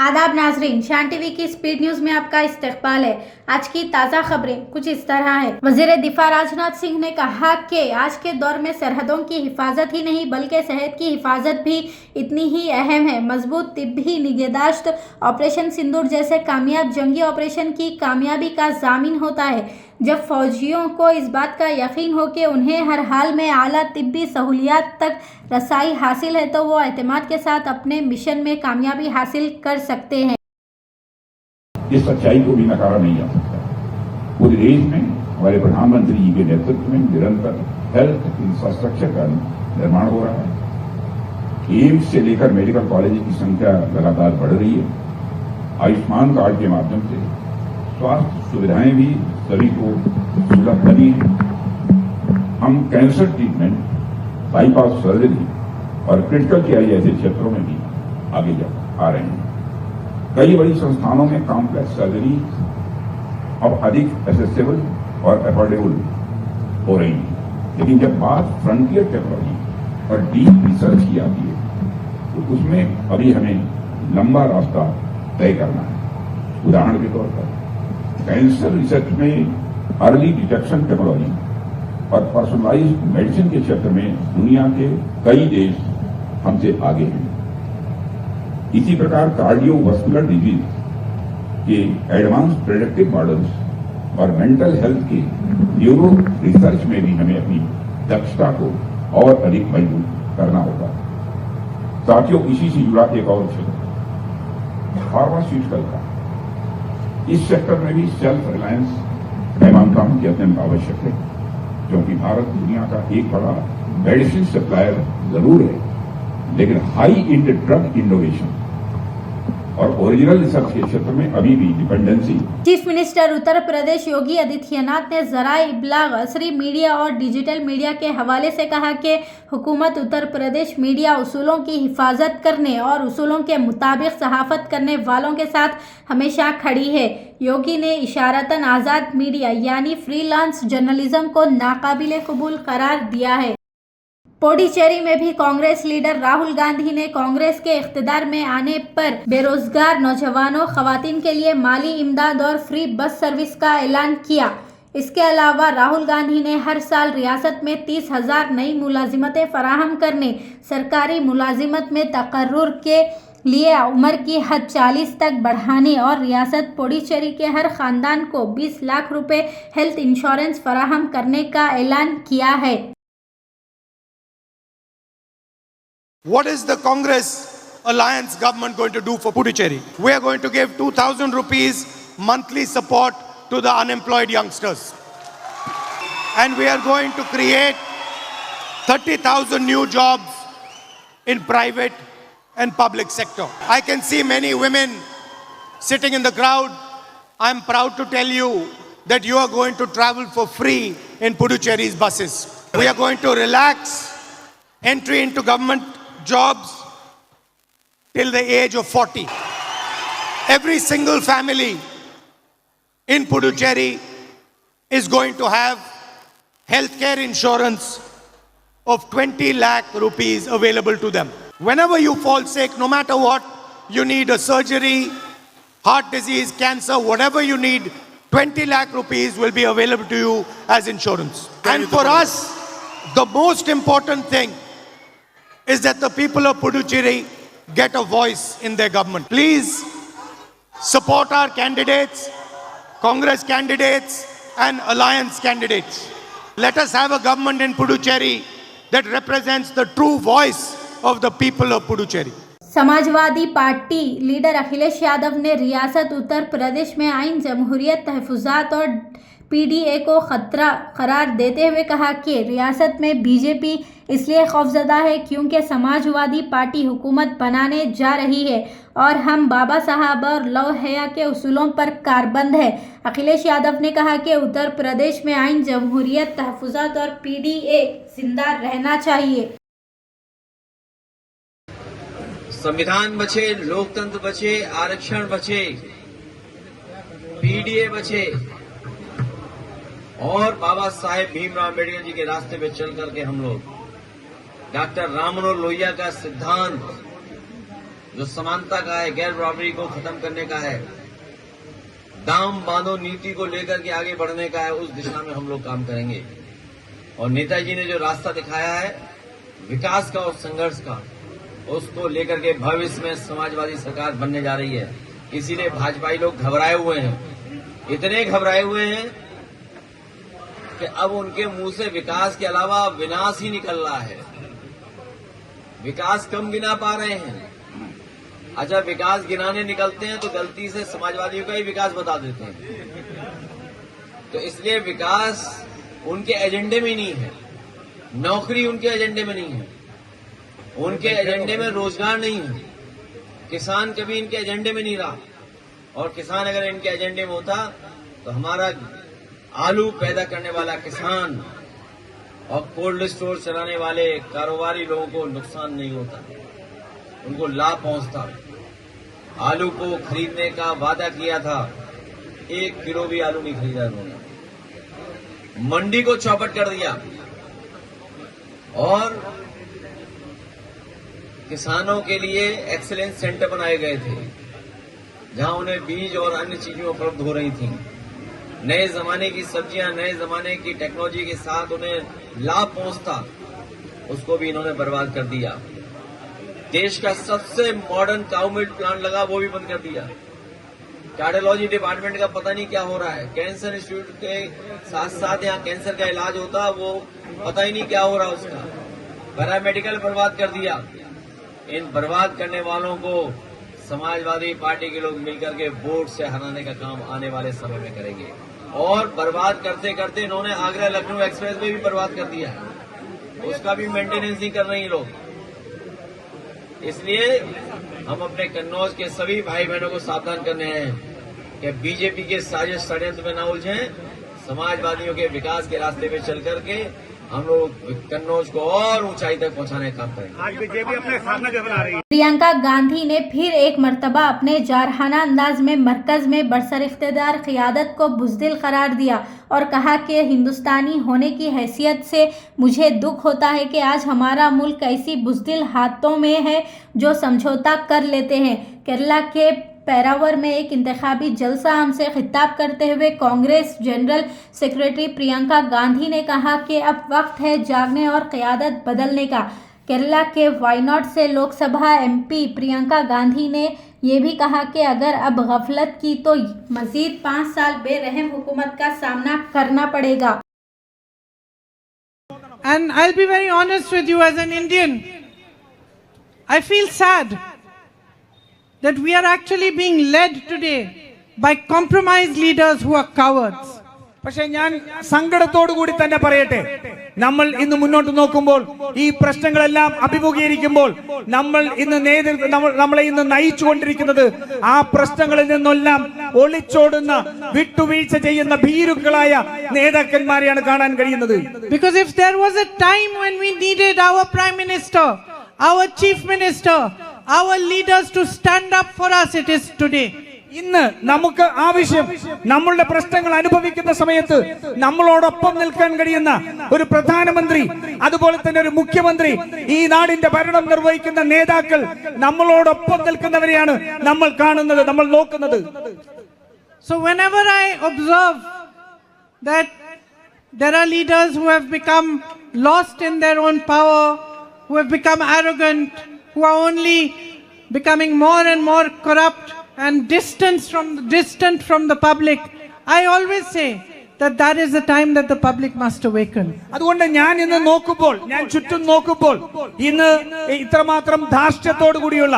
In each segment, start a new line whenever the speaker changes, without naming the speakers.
आदाब नाजरीन, शान टीवी की स्पीड न्यूज में आपका इस्तकबाल है। आज की ताज़ा खबरें कुछ इस तरह है। वजीर दिफा राजनाथ सिंह ने कहा कि आज के दौर में सरहदों की हिफाजत ही नहीं बल्कि सेहत की हिफाजत भी इतनी ही अहम है। मजबूत तिब्बी निगहदाश्त ऑपरेशन सिंदूर जैसे कामयाब जंगी ऑपरेशन की कामयाबी का जामिन होता है। जब फौजियों को इस बात का यकीन हो कि उन्हें हर हाल में आला तिब्बी सहूलियात तक रसाई हासिल है तो वो एतमाद के साथ अपने मिशन में कामयाबी हासिल कर सकते हैं।
इस सच्चाई को भी नकारा नहीं जा सकता। पूरे देश में हमारे प्रधानमंत्री जी के नेतृत्व में निरंतर हेल्थ इंफ्रास्ट्रक्चर का निर्माण हो रहा है। एम्स से लेकर मेडिकल कॉलेज की संख्या लगातार बढ़ रही है। आयुष्मान कार्ड के माध्यम से स्वास्थ्य सुविधाएं भी सभी को सुलभ बनी है। हम कैंसर ट्रीटमेंट, बाईपास सर्जरी और क्रिटिकल केयर जैसे क्षेत्रों में भी आगे आ रहे हैं। कई बड़ी संस्थानों में कॉम्प्लेक्स सर्जरी अब अधिक एसेसेबल और अफोर्डेबल हो रही है। लेकिन जब बात फ्रंटियर टेक्नोलॉजी और डीप रिसर्च की आती है तो उसमें अभी हमें लंबा रास्ता तय करना है। उदाहरण के तौर पर कैंसर रिसर्च में अर्ली डिटेक्शन टेक्नोलॉजी और पर्सनलाइज्ड मेडिसिन के क्षेत्र में दुनिया के कई देश हमसे आगे हैं। इसी प्रकार कार्डियोवास्कुलर डिजीज के एडवांस प्रेडिक्टिव मॉडल्स और मेंटल हेल्थ के न्यूरो रिसर्च में भी हमें अपनी दक्षता को और अधिक मजबूत करना होगा। साथियों, इसी से जुड़ा एक और क्षेत्र फार्मास्यूटिकल का। इस सेक्टर में भी सेल्फ रिलायंस मैं मानता हूं कि अत्यंत आवश्यक है, क्योंकि भारत दुनिया का एक बड़ा मेडिसिन सप्लायर जरूर है, लेकिन हाई इंड ड्रग इनोवेशन और ओरिजिनल रिसर्च के क्षेत्र में अभी भी dependency.
Chief minister Uttar Pradesh Yogi Adityanath ने ज़राए इब्लाग, असरी मीडिया और डिजिटल मीडिया के हवाले से कहा कि हुकूमत उत्तर प्रदेश मीडिया उसूलों की हिफाजत करने और उसूलों के मुताबिक सहाफत करने वालों के साथ हमेशा खड़ी है। योगी ने इशारतन आज़ाद मीडिया यानी फ्रीलांस जर्नलिज्म को नाकाबिले कबूल करार दिया है। पुडुचेरी में भी कांग्रेस लीडर राहुल गांधी ने कांग्रेस के इख्तिदार में आने पर बेरोजगार नौजवानों, खवातीन के लिए माली इमदाद और फ्री बस सर्विस का ऐलान किया। इसके अलावा राहुल गांधी ने हर साल रियासत में 30,000 नई मुलाजिमतें फराहम करने, सरकारी मुलाजिमत में तकर्रुर के लिए उम्र की हद 40 तक बढ़ाने और रियासत पुडुचेरी के हर खानदान को 20 लाख रुपए हेल्थ इंश्योरेंस फराहम करने का ऐलान किया है।
What is the Congress Alliance government going to do for Puducherry? We are going to give 2,000 rupees monthly support to the unemployed youngsters. And we are going to create 30,000 new jobs in private and public sector. I can see many women sitting in the crowd. I'm proud to tell you that you are going to travel for free in Puducherry's buses. We are going to relax entry into government jobs till the age of 40. Every single family in Puducherry is going to have healthcare insurance of 20 lakh rupees available to them. Whenever you fall sick, no matter what, you need a surgery, heart disease, cancer, whatever you need, 20 lakh rupees will be available to you as insurance. And for us, the most important thing is that the people of Puducherry get a voice in their government. Please support our candidates, Congress candidates and alliance candidates. Let us have a government in Puducherry that represents the true voice of the people of Puducherry.
Samajwadi party leader Akhilesh Yadav ने रियासत उत्तर प्रदेश में आइन जमहूरियत, तहफ़्फ़ुज़ात और PDA को खतरा करार देते हुए कहा कि रियासत में बीजेपी इसलिए खौफजदा है क्योंकि समाजवादी पार्टी हुकूमत बनाने जा रही है और हम बाबा साहब और लौ हया के उसूलों पर कारबंद है। अखिलेश यादव ने कहा कि उत्तर प्रदेश में आइन जमहूरियत, तहफ़्फ़ुज़ात और पीडीए जिंदा रहना चाहिए।
संविधान बचे, लोकतंत्र बचे, आरक्षण बचे, पीडीए बचे और बाबा साहेब भीमराव अम्बेडकर जी के रास्ते पे चल करके हम लोग डॉक्टर राम मनोहर लोहिया का सिद्धांत जो समानता का है, गैर बराबरी को खत्म करने का है, दाम बांधो नीति को लेकर के आगे बढ़ने का है, उस दिशा में हम लोग काम करेंगे। और नेताजी ने जो रास्ता दिखाया है विकास का और संघर्ष का, उसको लेकर के भविष्य में समाजवादी सरकार बनने जा रही है। इसीलिए भाजपाई लोग घबराए हुए हैं, इतने घबराए हुए हैं कि अब उनके मुंह से विकास के अलावा विनाश ही निकल रहा है। विकास कम गिना पा रहे हैं। अच्छा, विकास गिनाने निकलते हैं तो गलती से समाजवादियों का ही विकास बता देते हैं। तो इसलिए विकास उनके एजेंडे में नहीं है, नौकरी उनके एजेंडे में नहीं है, उनके एजेंडे में रोजगार नहीं है, किसान कभी इनके एजेंडे में नहीं रहा। और किसान अगर इनके एजेंडे में होता तो हमारा आलू पैदा करने वाला किसान और कोल्ड स्टोर चलाने वाले कारोबारी लोगों को नुकसान नहीं होता, उनको लाभ पहुंचता। आलू को खरीदने का वादा किया था, 1 किलो भी आलू नहीं खरीदा उन्होंने। मंडी को चौपट कर दिया और किसानों के लिए एक्सीलेंस सेंटर बनाए गए थे, जहां उन्हें बीज और अन्य चीजें उपलब्ध हो रही थी। नए जमाने की सब्जियां, नए जमाने की टेक्नोलॉजी के साथ उन्हें लाभ पहुंचता, उसको भी इन्होंने बर्बाद कर दिया। देश का सबसे मॉडर्न काउ मिल्क प्लांट लगा, वो भी बंद कर दिया। कार्डियोलॉजी डिपार्टमेंट का पता नहीं क्या हो रहा है, कैंसर इंस्टीट्यूट के साथ साथ यहाँ कैंसर का इलाज होता, वो पता ही नहीं क्या हो रहा उसका। पैरामेडिकल बर्बाद कर दिया। इन बर्बाद करने वालों को समाजवादी पार्टी के लोग मिलकर के वोट से हराने का काम आने वाले समय में करेंगे। और बर्बाद करते करते इन्होंने आगरा लखनऊ एक्सप्रेस वे भी बर्बाद कर दिया है, उसका भी मेंटेनेंस नहीं कर रहे हैं लोग। इसलिए हम अपने कन्नौज के सभी भाई बहनों को सावधान करने हैं कि बीजेपी के साजिश षड्यंत्र में न उलझें। समाजवादियों के विकास के रास्ते पे चल करके हम लोग कन्नौज को और ऊंचाई तक पहुंचाने का काम करेंगे।
आज बीजेपी अपने सामने जो बना रही है।
प्रियंका गांधी ने फिर एक मर्तबा अपने जारहाना अंदाज में मरकज में बरसर-इख्तियार क़ियादत को बुज़दिल करार दिया और कहा कि हिंदुस्तानी होने की हैसियत से मुझे दुख होता है कि आज हमारा मुल्क ऐसी बुज़दिल हाथों में है जो समझौता कर लेते हैं। केरला के पेरावर में एक इंतखाबी जलसा हमसे खिताब करते हुए कांग्रेस जनरल सेक्रेटरी प्रियंका गांधी ने कहा कि अब वक्त है जागने और क़यादत बदलने का। केरला के वायनाड से लोकसभा एमपी प्रियंका गांधी ने ये भी कहा कि अगर अब गफलत की तो मजीद 5 साल बेरहम हुकूमत का सामना करना पड़ेगा।
And I'll be very honest with you, as an Indian, I feel sad that we are actually being led today by compromised leaders who are cowards.
പക്ഷെ ഞാൻ സങ്കടത്തോടു കൂടി തന്നെ പറയട്ടെ, നമ്മൾ ഇന്ന് മുന്നോട്ട് നോക്കുമ്പോൾ, ഈ പ്രശ്നങ്ങളെല്ലാം അഭിമുഖീകരിക്കുമ്പോൾ നമ്മളെ ഇന്ന് നയിച്ചുകൊണ്ടിരിക്കുന്നത് ആ പ്രശ്നങ്ങളിൽ നിന്നെല്ലാം ഒളിച്ചോടുന്ന, വിട്ടുവീഴ്ച ചെയ്യുന്ന ഭീരുക്കളായ നേതാക്കന്മാരെയാണ് കാണാൻ കഴിയുന്നത്.
Because if there was a time when we needed our Prime Minister, our Chief Minister, our leaders to stand up for us, it is today.
ഇന്ന് നമുക്ക് ആവശ്യം, നമ്മളുടെ പ്രശ്നങ്ങൾ അനുഭവിക്കുന്ന സമയത്ത് നമ്മളോടൊപ്പം നിൽക്കാൻ കഴിയുന്ന ഒരു പ്രധാനമന്ത്രി, അതുപോലെ തന്നെ ഒരു മുഖ്യമന്ത്രി, ഈ നാടിന്റെ ഭരണം നിർവഹിക്കുന്ന നേതാക്കൾ നമ്മളോടൊപ്പം നിൽക്കുന്നവരെയാണ് നമ്മൾ കാണുന്നത്, നമ്മൾ നോക്കുന്നത്.
So whenever I observe that there are leaders who have become lost in their own power, who have become arrogant, who are only becoming more and more corrupt and distant from the public, I always say that is the time that the public must awaken.
അതുകൊണ്ട് ഞാൻ ഇന്ന് നോക്കുമ്പോൾ, ഞാൻ ചുറ്റും നോക്കുമ്പോൾ, ഇന്ന് ഇത്രമാത്രം ധാർഷ്ട്യത്തോടു കൂടിയുള്ള,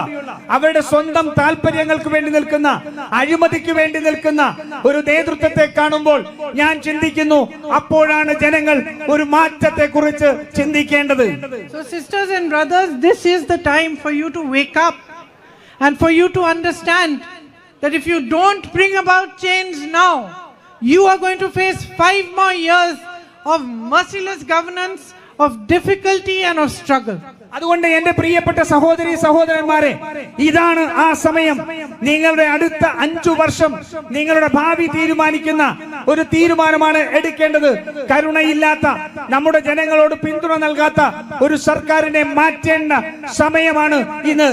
അവരുടെ സ്വന്തം താല്പര്യങ്ങൾക്ക് വേണ്ടി നിൽക്കുന്ന, അഴിമതിക്ക് വേണ്ടി നിൽക്കുന്ന ഒരു നേതൃത്വത്തെ കാണുമ്പോൾ ഞാൻ ചിന്തിക്കുന്നു, അപ്പോഴാണ് ജനങ്ങൾ ഒരു മാറ്റത്തെ കുറിച്ച് ചിന്തിക്കേണ്ടത്.
So sisters and brothers, this is the time for you to wake up and for you to understand that if you don't bring about change now, you are going to face 5 more years of merciless governance, of difficulty and of struggle.
അതുകൊണ്ട് എന്റെ പ്രിയപ്പെട്ട സഹോദരി സഹോദരന്മാരെ, ഇതാണ് ആ സമയം. നിങ്ങളുടെ അടുത്ത 5 വർഷം നിങ്ങളുടെ ഭാവി തീരുമാനിക്കുന്ന ഒരു തീരുമാനമാണ് എടുക്കേണ്ടത്. കരുണയില്ലാത്ത, നമ്മുടെ ജനങ്ങളോട് പിന്തുണ നൽകാത്ത ഒരു സർക്കാരിനെ മാറ്റേണ്ട സമയമാണ് ഇന്ന്.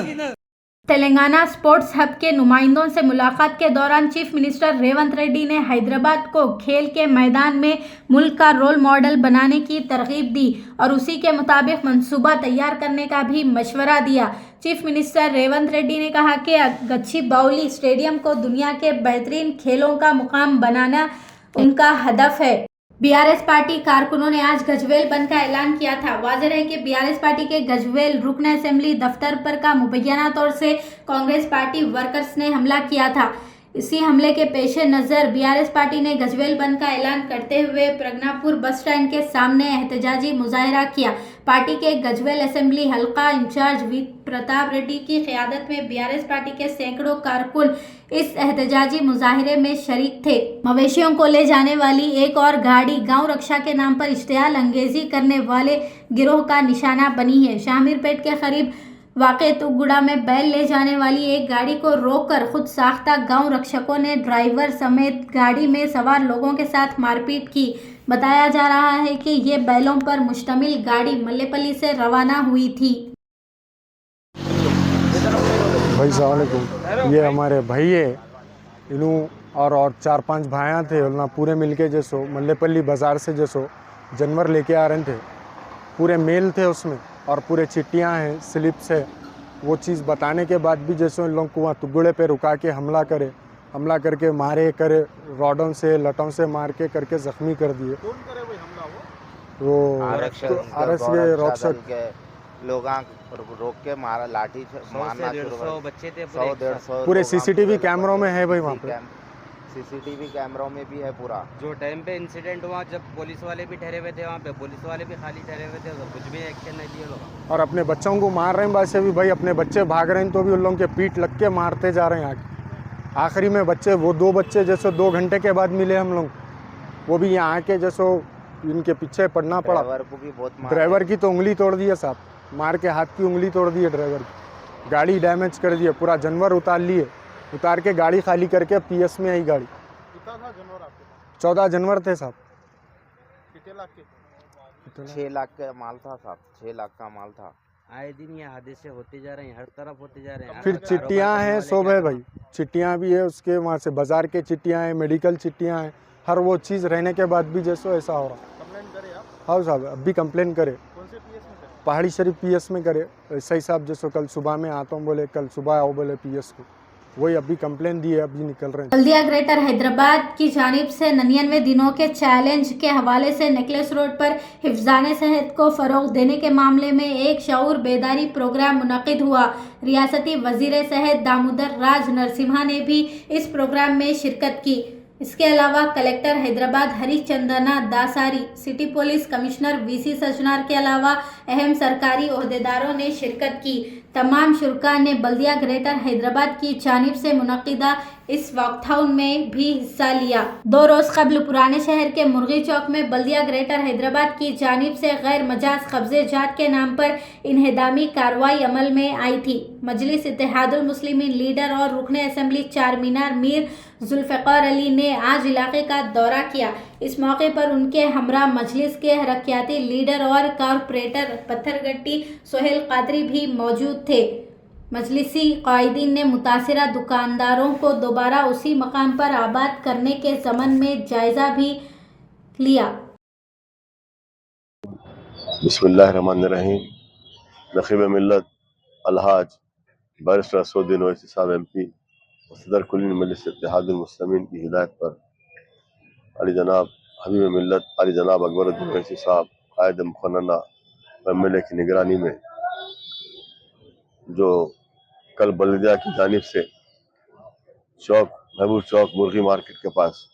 तेलंगाना स्पोर्ट्स हब के नुमाइंदों से मुलाकात के दौरान चीफ मिनिस्टर रेवंत रेड्डी ने हैदराबाद को खेल के मैदान में मुल्क का रोल मॉडल बनाने की तरगीब दी और उसी के मुताबिक मंसूबा तैयार करने का भी मशवरा दिया। चीफ मिनिस्टर रेवंत रेड्डी ने कहा कि गच्चीबौली स्टेडियम को दुनिया के बेहतरीन खेलों का मुकाम बनाना उनका हदफ है। बीआरएस पार्टी कारकुनों ने आज गजवेल बंद का ऐलान किया था। वाज़ेह है कि बीआरएस पार्टी के गजवेल रुकन असेंबली दफ्तर पर का मुबैना तौर से कांग्रेस पार्टी वर्कर्स ने हमला किया था। इसी हमले के पेश नज़र बीआरएस पार्टी ने गजवेल बंद का ऐलान करते हुए प्रज्ञापुर बस स्टैंड के सामने एहतजाजी मुजाहरा किया। पार्टी के गजवेल असेंबली हल्का इंचार्ज वी प्रताप रेड्डी की क़यादत में बीआरएस पार्टी के सैकड़ों कारकुन इस एहतजाजी मुजाहरे में शरीक थे। मवेशियों को ले जाने वाली एक और गाड़ी गांव रक्षा के नाम पर इश्तियाल अंगेजी करने वाले गिरोह का निशाना बनी है। शामीरपेट के करीब वाक़े तुगुड़ा में बैल ले जाने वाली एक गाड़ी को रोककर खुद साख्ता गांव रक्षकों ने ड्राइवर समेत गाड़ी में सवार लोगों के साथ मारपीट की। बताया जा रहा है कि ये बैलों पर मुश्तमिल गाड़ी मल्लेपल्ली से रवाना हुई थी।
भाई सलामकुम, ये हमारे भाई है इनू और 4-5 भाइयाँ थे ना, पूरे मिलके जैसो मल्लेपल्ली बाज़ार से जैसो जानवर लेके आ रहे थे। पूरे मेल थे उसमें और पूरे चिट्टियाँ हैं, स्लिप्स है। वो चीज़ बताने के बाद भी जैसे इन लोगों को वहाँ तुगड़े पे रुका के हमला करके मारे करे, रॉडों से लटों से मार के करके ज़ख्मी कर दिए। कौन करे भाई हमला? वो आरक्षक
के लोग रोक के मारा, लाठी मारना शुरू कर। बच्चे थे 100-150
पूरे सीसीटीवी कैमरों में है भाई, वहाँ पे
सीसीटीवी कैमरों में भी है पूरा।
जो टाइम पे इंसिडेंट हुआ जब पुलिस वाले भी ठहरे हुए थे वहाँ पे, पुलिस वाले भी खाली ठहरे हुए थे, तो कुछ भी एक्शन नहीं लिए लोग।
और अपने बच्चों को मार रहे हैं, वैसे भी भाई अपने बच्चे भाग रहे हैं तो भी उन लोगों के पीठ लग के मारते जा रहे हैं आगे। आखिरी में बच्चे, वो 2 बच्चे जैसे 2 घंटे के बाद मिले हम लोग, वो भी यहाँ आके जैसो इनके पीछे पड़ना पड़ा। ड्राइवर की तो उंगली तोड़ दी है साहब, मार के हाथ की उंगली तोड़ दी है ड्राइवर की। गाड़ी डैमेज कर दी है, पूरा जानवर उतार लिए, उतार के गाड़ी खाली करके पीएस में आई गाड़ी।
कितना था जानवर आपके पास?
14 जानवर थे साहब।
कितने लाख के?
6 लाख का माल था साहब, 6 लाख का माल था।
आए दिन ये हादसे होते जा रहे हैं, हर तरफ होते जा रहे हैं।
फिर चिट्टियाँ हैं, सब है भाई, चिट्टियाँ भी है उसके, वहाँ से बाजार के चिट्टियाँ हैं, मेडिकल चिट्टियाँ हैं, हर वो चीज़ रहने के बाद भी जैसो ऐसा हो रहा।
कंप्लेंट करे आप?
हाँ साहब, अभी कंप्लेन करे।
कौन से पीएस में करे?
पहाड़ी शरीफ पीएस में करे। ऐसा ही साहब जैसो कल सुबह में आता हूँ, बोले कल सुबह आओ बोले पीएस को, वही अभी कंप्लेन दी है, अभी निकल रहे हैं।
बल्दिया ग्रेटर हैदराबाद की जानिब से 99 दिनों के चैलेंज के हवाले से नेकलेस रोड पर हिफ्ज़ाने सेहत को फ़रोग़ देने के मामले में एक शऊर बेदारी प्रोग्राम मुनक़िद हुआ। रियासती वज़ीर सेहत दामोदर राज नरसिम्हा ने भी इस प्रोग्राम में शिरकत की। इसके अलावा collector Hyderabad Harichandana Dasari, city police commissioner VC Sajjanar के अलावा अहम सरकारी ओहदेदारों ने शिरकत की। तमाम शुरका ने बल्दिया ग्रेटर हैदराबाद की जानिब से मुनक़िदा इस वॉकथाउन में भी हिस्सा लिया। 2 रोज़ कबल पुराने शहर के मुर्गी चौक में बल्दिया ग्रेटर हैदराबाद की जानिब से गैर मजाज कब्ज़े जात के नाम पर इन्हेदामी कार्रवाई अमल में आई थी। मजलिस इत्तेहादुल मुस्लिमीन लीडर और रुकन असेंबली चारमीनार मीर जुल्फ़िकार अली ने आज इलाके का दौरा किया। इस मौके पर उनके हमरा मजलिस के हरकियाती लीडर और कॉरपोरेटर पत्थरगट्टी सोहेल कादरी भी मौजूद थे। मजलिसी कायदीन ने मुतासिरा दुकानदारों को दोबारा उसी मकाम पर आबाद करने के ज़मन में जायज़ा भी लिया।
बिस्मिल्लाहिर्रहमानिर्रहीम। नखीब मिल्लत अलहाज बैरिस्टर असदुद्दीन ओवैसी साहब MP और सदर कुल्ली मजलिस इत्तेहादुल मुस्लिमीन की हिदायत पर अली जनाब हबीब मिल्लत अली जनाब अकबरुद्दीन ओवैसी साहब कायद मुखन्ना MLA की निगरानी में जो कल बल्दिया की जानिब से चौक महबूब चौक मुर्गी मार्केट के पास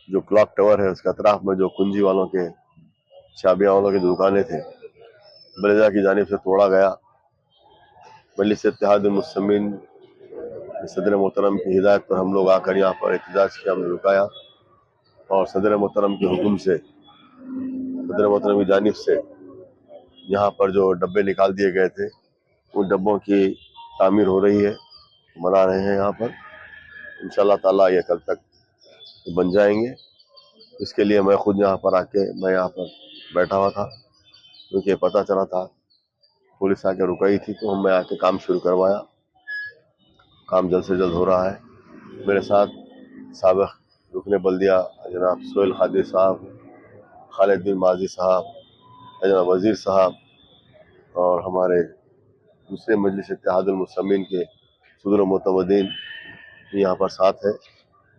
जो क्लॉक टावर है उसके अतराफ में जो कुंजी वालों के चाबियाँ वालों की दुकानें थे, बल्दिया की जानिब से तोड़ा गया। मजलिस इत्तेहादुल मुस्लिमीन सदर मोहतरम की हिदायत पर हम लोग आकर यहाँ पर एहतजाज किया, हमने रुकाया और सदर मोहतरम के हुक्म से सदर मोहतरम की जानिब से यहाँ पर जो डब्बे निकाल दिए गए थे उन डब्बों की तामीर हो रही है, बना रहे हैं यहाँ पर। इंशाअल्लाह ताला ये कल तक बन जाएंगे। इसके लिए मैं खुद यहाँ पर यहाँ पर बैठा हुआ था, क्योंकि पता चला था पुलिस आके रुकाई थी तो मैं आके काम शुरू करवाया। काम जल्द से जल्द हो रहा है। मेरे साथ साबिक़ रुकने बल्दिया जनाब सोहेल खादिर साहब, खालिद बिन माजी साहब, जनाब वज़ीर साहब और हमारे दूसरे मजलिस इत्तेहादुल मुस्लिमीन के सदर मुतमदीन यहाँ पर साथ है।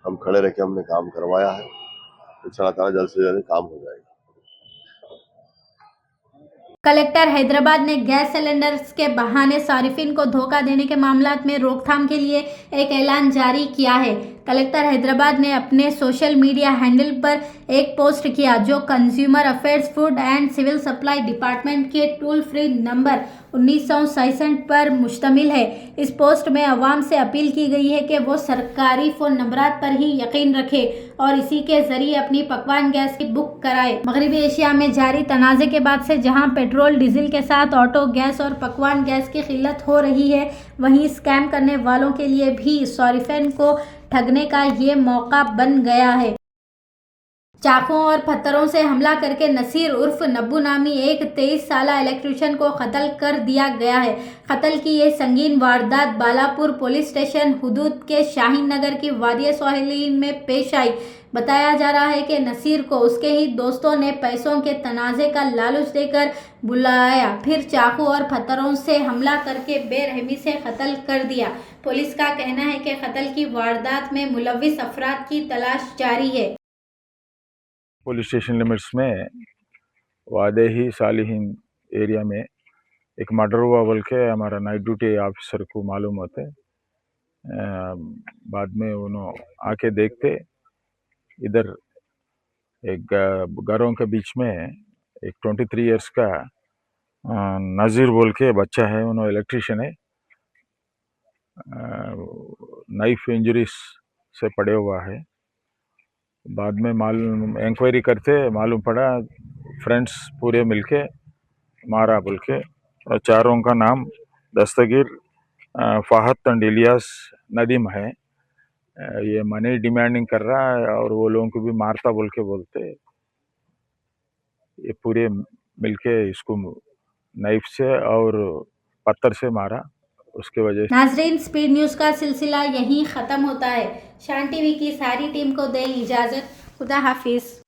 हम खड़े रह के हमने काम करवाया है। इंशाअल्लाह ताला जल्द से जल्द काम हो जाएगा।
कलेक्टर हैदराबाद ने गैस सिलेंडर्स के बहाने सारिफिन को धोखा देने के मामलात में रोकथाम के लिए एक ऐलान जारी किया है। कलेक्टर हैदराबाद ने अपने सोशल मीडिया हैंडल पर एक पोस्ट किया जो consumer affairs, food and civil supply department के टोल फ्री नंबर 1966 पर मुश्तमिल है। इस पोस्ट में अवाम से अपील की गई है कि वो सरकारी फ़ोन नंबरात पर ही यकीन रखे और इसी के ज़रिए अपनी पकवान गैस की बुक कराए। मगरबी एशिया में जारी तनाज़े के बाद से जहां पेट्रोल डीजल के साथ ऑटो गैस और पकवान गैस की किल्लत हो रही है, वहीं स्कैम करने वालों के लिए भी सारिफिन को ठगने का ये मौका बन गया है। चाकुओं और पत्थरों से हमला करके नसीर उर्फ नब्बू नामी एक 23 साला इलेक्ट्रिशियन को कत्ल कर दिया गया है। कत्ल की ये संगीन वारदात बालापुर पुलिस स्टेशन हुदूद के शाहीन नगर की वादिया सोहेलीन में पेश आई। बताया जा रहा है कि नसीर को उसके ही दोस्तों ने पैसों के तनाज़े का लालच देकर बुलाया, फिर चाकू और पत्थरों से हमला करके बेरहमी से कत्ल कर दिया। पुलिस का कहना है कि कत्ल की वारदात में मुलव्विस अफराद की तलाश जारी है।
पुलिस स्टेशन लिमिट्स में वादे ही सालिहीन एरिया में एक मर्डर हुआ बोल के हमारा नाइट ड्यूटी ऑफिसर को मालूम होते। बाद में उन्होंने आके देखते, इधर एक घरों के बीच में एक 23 इयर्स का नज़ीर बोल के बच्चा है, उन्होंने इलेक्ट्रिशियन है, नाइफ इंजरीज से पड़े हुआ है। बाद में मालूम इंक्वायरी करते मालूम पड़ा फ्रेंड्स पूरे मिलके मारा बोल के, और चारों का नाम दस्तगीर, फाहद एंड इलियास नदीम है। ये मनी डिमांडिंग कर रहा है और वो लोगों को भी मारता बोल के बोलते। ये पूरे मिलके इसको नाइफ से और पत्थर से मारा, उसके वजह से।
नाजरीन, स्पीड न्यूज़ का सिलसिला यहीं ख़त्म होता है। शान टीवी की सारी टीम को दें इजाज़त। खुदा हाफिज़।